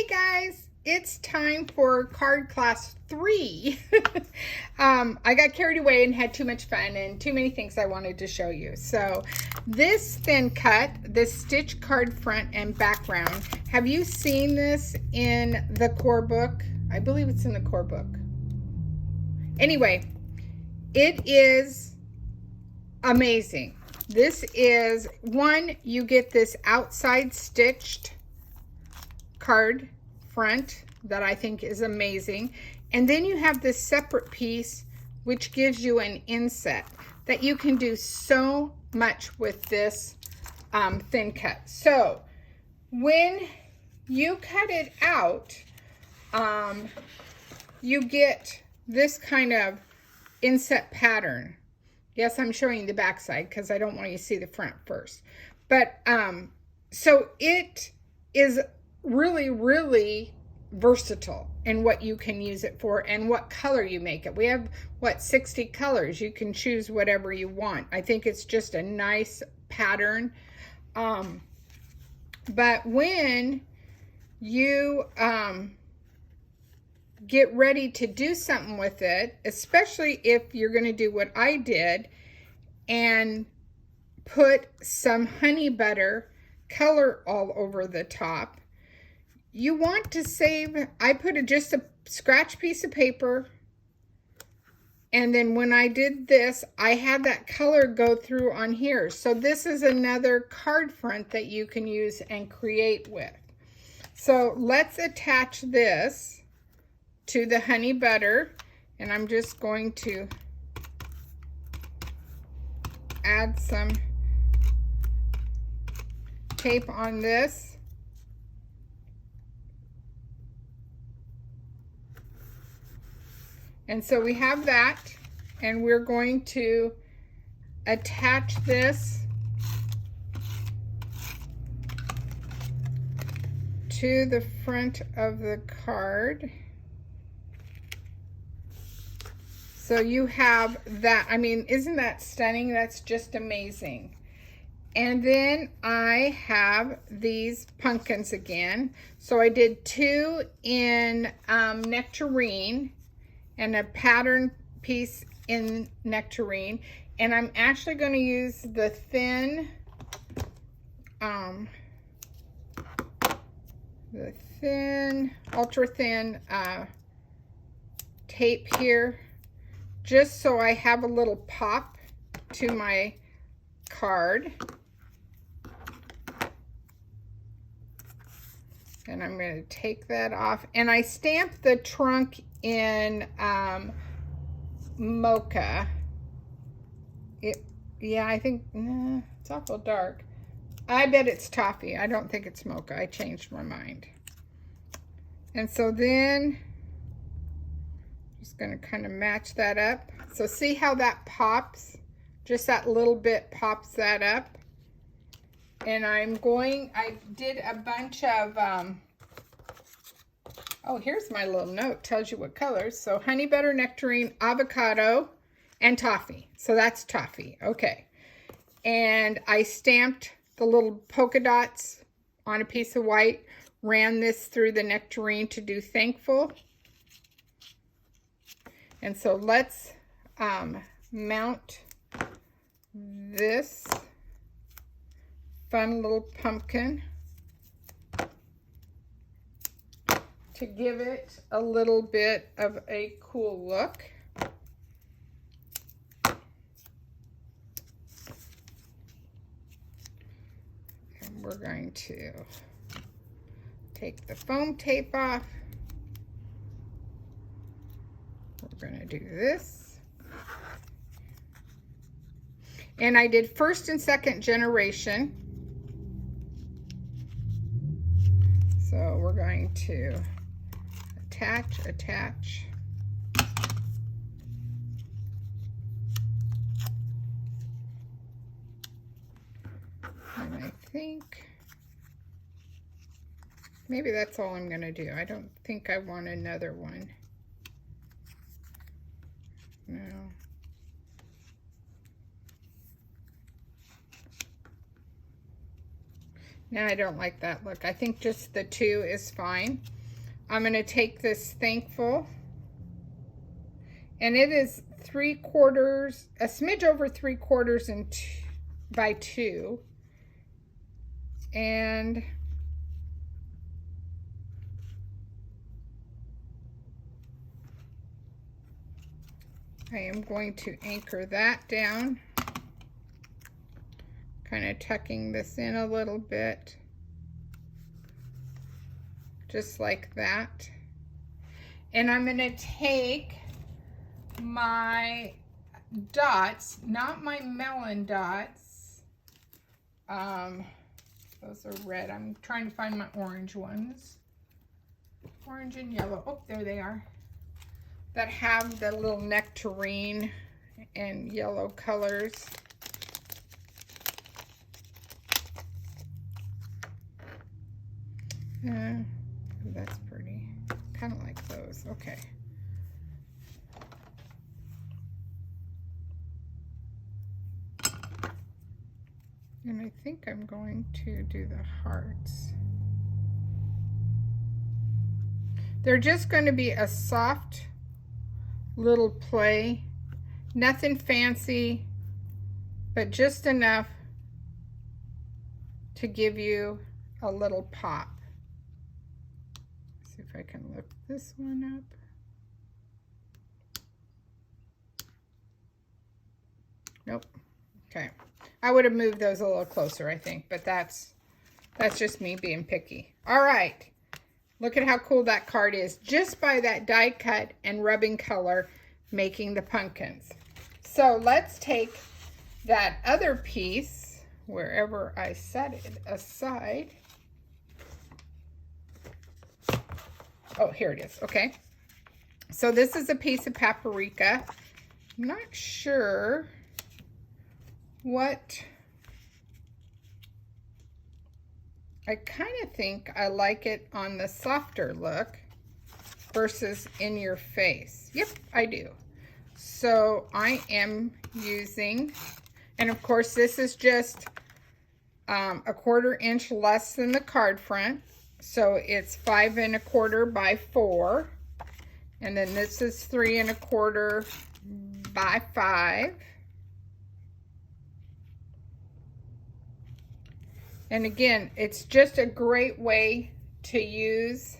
Hey guys, it's time for card class 3. I got carried away and had too much fun and too many things I wanted to show you. So this thin cut, this stitch card front and background, have you seen this in the core book? I believe it's in the core book. Anyway, it is amazing. This is one, you get this outside stitched card front that I think is amazing, and then you have this separate piece which gives you an inset that you can do so much with this thin cut. So when you cut it out, you get this kind of inset pattern. Yes, I'm showing the back side because I don't want you to see the front first. But so it is really versatile in what you can use it for and what color you make it. We have, what, 60 colors. You can choose whatever you want. I think it's just a nice pattern. But when you get ready to do something with it, especially if you're going to do what I did and put some honey butter color all over the top, you want to save, I put just a scratch piece of paper, and then when I did this, I had that color go through on here. So this is another card front that you can use and create with. So let's attach this to the honey butter, and I'm just going to add some tape on this. And so we have that, and we're going to attach this to the front of the card. So you have that. I mean, isn't that stunning? That's just amazing. And then I have these pumpkins again. So I did 2 in nectarine and a pattern piece in nectarine. And I'm actually going to use the thin, ultra thin tape here, just so I have a little pop to my card. And I'm going to take that off. And I stamped the trunk in mocha. Yeah, I think, it's awful dark. I bet it's toffee. I don't think it's mocha. I changed my mind. And so then, just going to kind of match that up. So see how that pops? Just that little bit pops that up. And I did a bunch of, oh, here's my little note, tells you what colors. So honey butter, nectarine, avocado, and toffee. So that's toffee, okay. And I stamped the little polka dots on a piece of white, ran this through the nectarine to do thankful. And so let's mount this fun little pumpkin to give it a little bit of a cool look. And we're going to take the foam tape off. We're going to do this. And I did first and second generation. So we're going to attach. And I think maybe that's all I'm going to do. I don't think I want another one. No. Now I don't like that look. I think just the 2 is fine. I'm going to take this Thankful, and it is 3/4, a smidge over 3/4 by 2, and I am going to anchor that down, kind of tucking this in a little bit, just like that. And I'm going to take my dots, not my melon dots. Those are red. I'm trying to find my orange ones. Orange and yellow. Oh, there they are. That have the little nectarine and yellow colors. That's pretty. Kind of like those. Okay. And I think I'm going to do the hearts. They're just going to be a soft little play. Nothing fancy, but just enough to give you a little pop. See if I can lift this one up. Nope. Okay. I would have moved those a little closer, I think, but that's just me being picky. All right. Look at how cool that card is, just by that die cut and rubbing color making the pumpkins. So let's take that other piece, wherever I set it aside. Oh, here it is. Okay. So this is a piece of paprika. I'm not sure what... I kind of think I like it on the softer look versus in your face. Yep, I do. So I am using, and of course this is just a 1/4 inch less than the card front. So it's 5 1/4 by 4. And then this is 3 1/4 by 5. And again, it's just a great way to use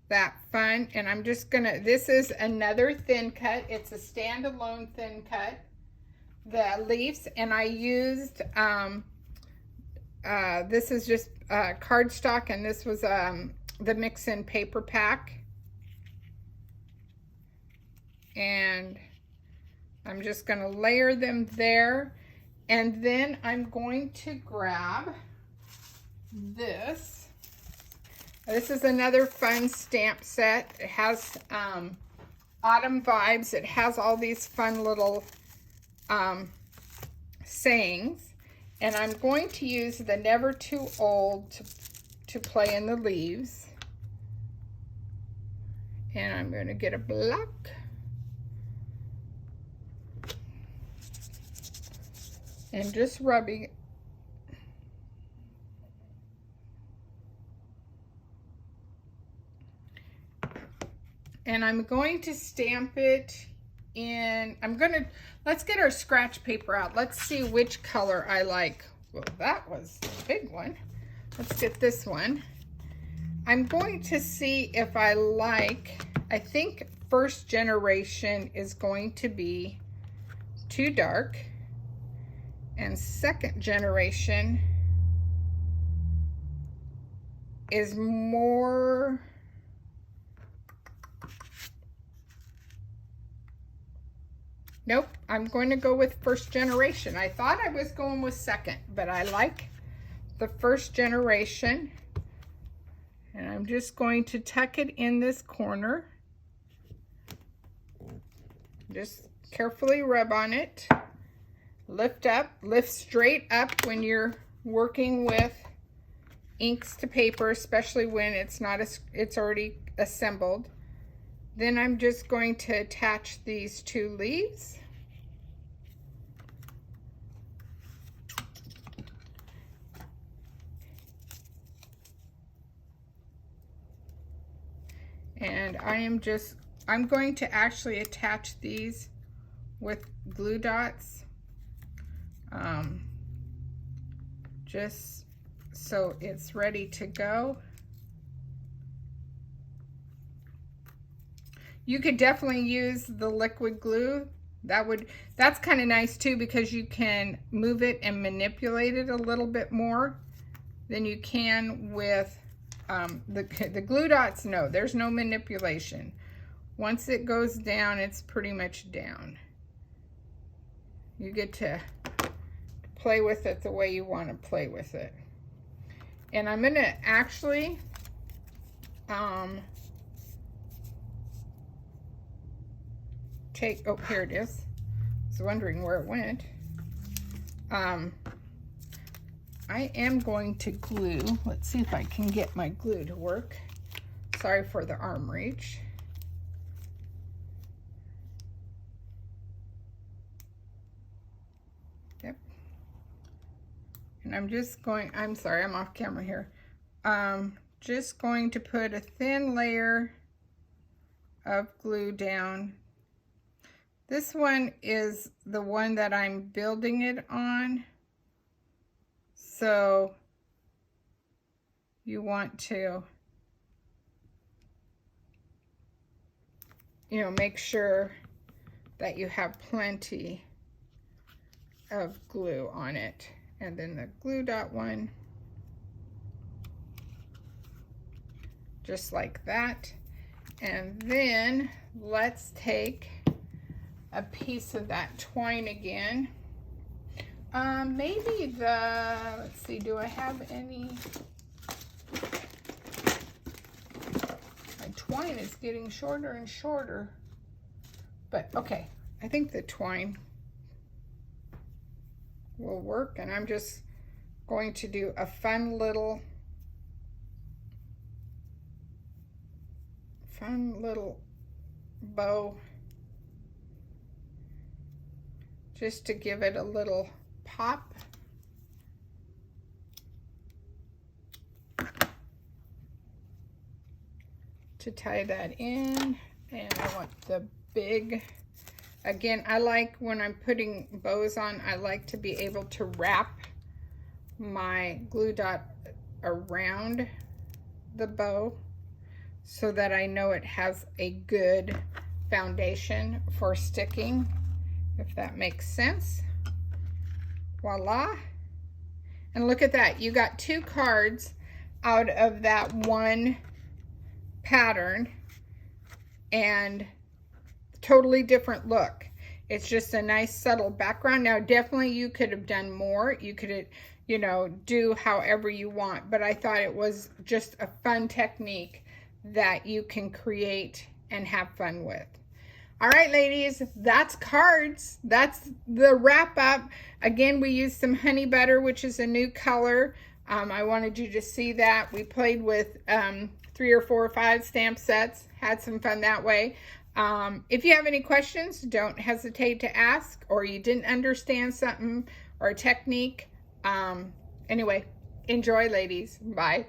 that fun. And I'm just gonna, this is another thin cut. It's a standalone thin cut, the leaves. And I used, this is just cardstock, and this was the Mix-In paper pack. And I'm just gonna layer them there. And then I'm going to grab this. This is another fun stamp set. It has autumn vibes. It has all these fun little sayings. And I'm going to use the Never Too Old to play in the leaves. And I'm going to get a block. And just rubbing it. And I'm going to stamp it in, let's get our scratch paper out. Let's see which color I like. Well, that was a big one. Let's get this one. I'm going to see if I like, I think First Generation is going to be too dark. And Second Generation is more, nope, I'm going to go with First Generation. I thought I was going with Second, but I like the First Generation. And I'm just going to tuck it in this corner. Just carefully rub on it. Lift up, lift straight up when you're working with inks to paper, especially when it's already assembled. Then I'm just going to attach these 2 leaves. And I'm going to actually attach these with glue dots, just so it's ready to go. You could definitely use the liquid glue. That's kind of nice too, because you can move it and manipulate it a little bit more than you can with the glue dots. No, there's no manipulation. Once it goes down, it's pretty much down. You get to play with it the way you want to play with it. And I'm gonna actually oh, here it is. I was wondering where it went. I am going to glue. Let's see if I can get my glue to work. Sorry for the arm reach. Yep. And I'm just going, I'm sorry, I'm off camera here. Just going to put a thin layer of glue down. This one is the one that I'm building it on. So you want to, make sure that you have plenty of glue on it. And then the glue dot one, just like that. And then let's take a piece of that twine again. Maybe let's see, do I have any? My twine is getting shorter and shorter, but okay, I think the twine will work, and I'm just going to do a fun little bow, just to give it a little pop. To tie that in, and I want the big, again, I like when I'm putting bows on, I like to be able to wrap my glue dot around the bow so that I know it has a good foundation for sticking, if that makes sense. Voila. And look at that, you got 2 cards out of that one pattern, and totally different look. It's just a nice subtle background. Now definitely you could have done more, you could do however you want, but I thought it was just a fun technique that you can create and have fun with. All right, ladies, that's cards. That's the wrap up. Again, we used some honey butter, which is a new color. I wanted you to see that. We played with 3 or 4 or 5 stamp sets, had some fun that way. If you have any questions, don't hesitate to ask, or you didn't understand something or a technique. Anyway, enjoy, ladies. Bye.